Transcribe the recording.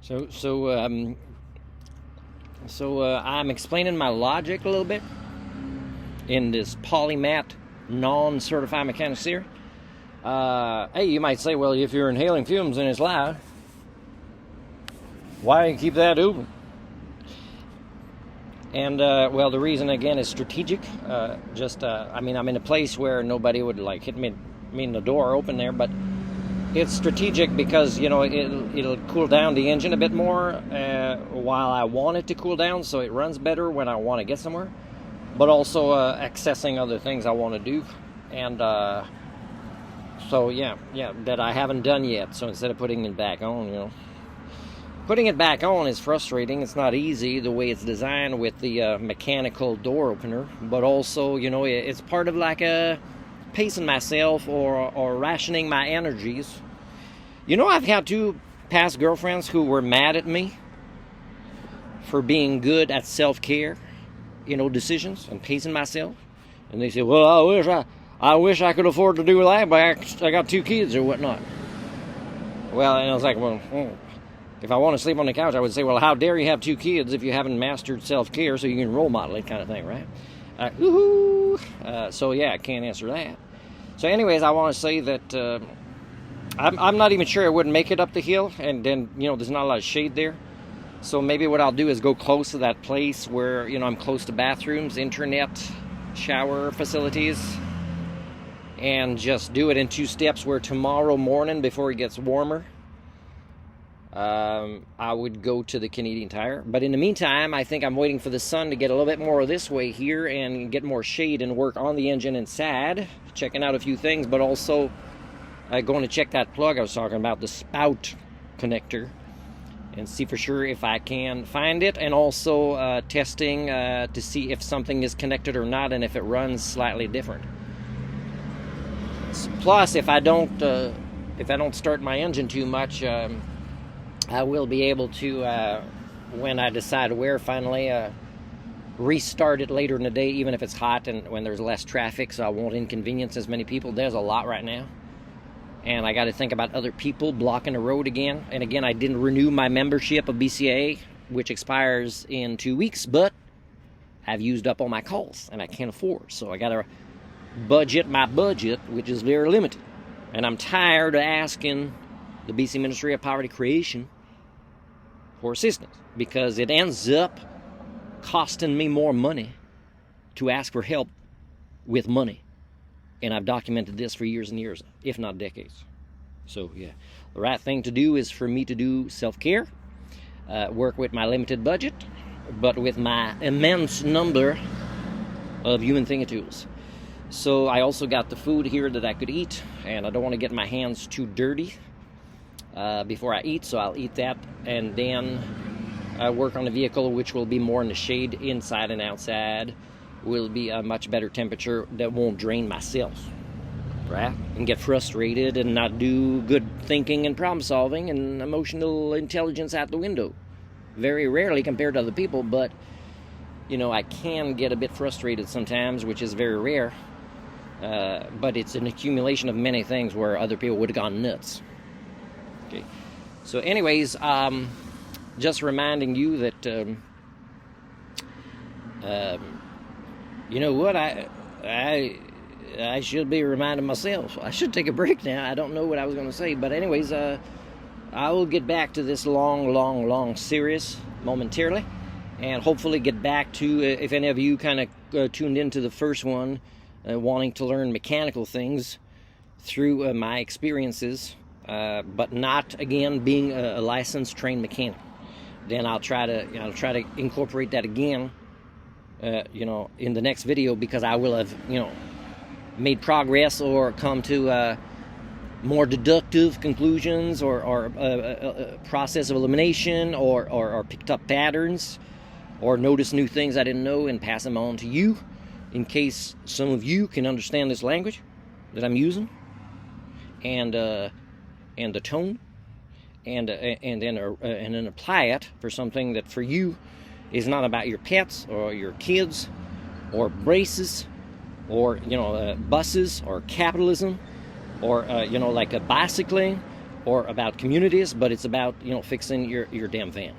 So I'm explaining my logic a little bit in this polymath non-certified mechanic. Hey, you might say, well, if you're inhaling fumes and it's loud, why keep that open? And well, the reason again is strategic. I mean, I'm in a place where nobody would like hit me in the door open there, but it's strategic because, you know, it'll cool down the engine a bit more while I want it to cool down, so it runs better when I want to get somewhere, but also accessing other things I want to do. And so yeah, that I haven't done yet. So instead of putting it back on, you know, putting it back on is frustrating. It's not easy the way it's designed with the mechanical door opener, but also, you know, it's part of like pacing myself or rationing my energies. You know, I've had 2 past girlfriends who were mad at me for being good at self-care, you know, decisions and pacing myself. And they said, well, I wish I could afford to do that, but I got 2 kids or whatnot. Well, and I was like, well, if I want to sleep on the couch, I would say, well, how dare you have 2 kids if you haven't mastered self-care so you can role model it, kind of thing, right? So yeah, I can't answer that. So anyways, I want to say that I'm not even sure I wouldn't make it up the hill, and then, you know, there's not a lot of shade there. So maybe what I'll do is go close to that place where, you know, I'm close to bathrooms, internet, shower facilities, and just do it in 2 steps, where tomorrow morning before it gets warmer, I would go to the Canadian Tire. But in the meantime, I think I'm waiting for the sun to get a little bit more this way here and get more shade and work on the engine inside, checking out a few things, but also going to check that plug I was talking about, the spout connector, and see for sure if I can find it, and also testing to see if something is connected or not, and if it runs slightly different. Plus, if I don't start my engine too much, I will be able to, when I decide where, finally restart it later in the day, even if it's hot and when there's less traffic, so I won't inconvenience as many people. There's a lot right now, and I got to think about other people blocking the road again. And again, I didn't renew my membership of BCA, which expires in 2 weeks, but I've used up all my calls, and I can't afford, so I got to budget my budget, which is very limited. And I'm tired of asking the BC Ministry of Poverty Creation for assistance, because it ends up costing me more money to ask for help with money. And I've documented this for years and years, if not decades. So yeah, the right thing to do is for me to do self-care, work with my limited budget, but with my immense number of human thingy tools. So I also got the food here that I could eat, and I don't want to get my hands too dirty before I eat, so I'll eat that, and then work on the vehicle, which will be more in the shade inside and outside. Will be a much better temperature that won't drain myself, right? And get frustrated and not do good thinking and problem solving and emotional intelligence out the window. Very rarely compared to other people, but, you know, I can get a bit frustrated sometimes, which is very rare. But it's an accumulation of many things where other people would have gone nuts. Okay. So anyways, just reminding you that, you know what, I should be reminding myself. I should take a break now. I don't know what I was going to say. But anyways, I will get back to this long series momentarily. And hopefully get back to, if any of you kind of tuned into the first one, wanting to learn mechanical things through my experiences, but not, again, being a licensed trained mechanic. Then I'll try to incorporate that again, you know, in the next video, because I will have, you know, made progress or come to more deductive conclusions, or a process of elimination, or picked up patterns, or noticed new things I didn't know and pass them on to you, in case some of you can understand this language that I'm using, and the tone, and then apply it for something that for you is not about your pets or your kids or braces or, you know, buses or capitalism or, you know, like a bicycling or about communities, but it's about, you know, fixing your damn van.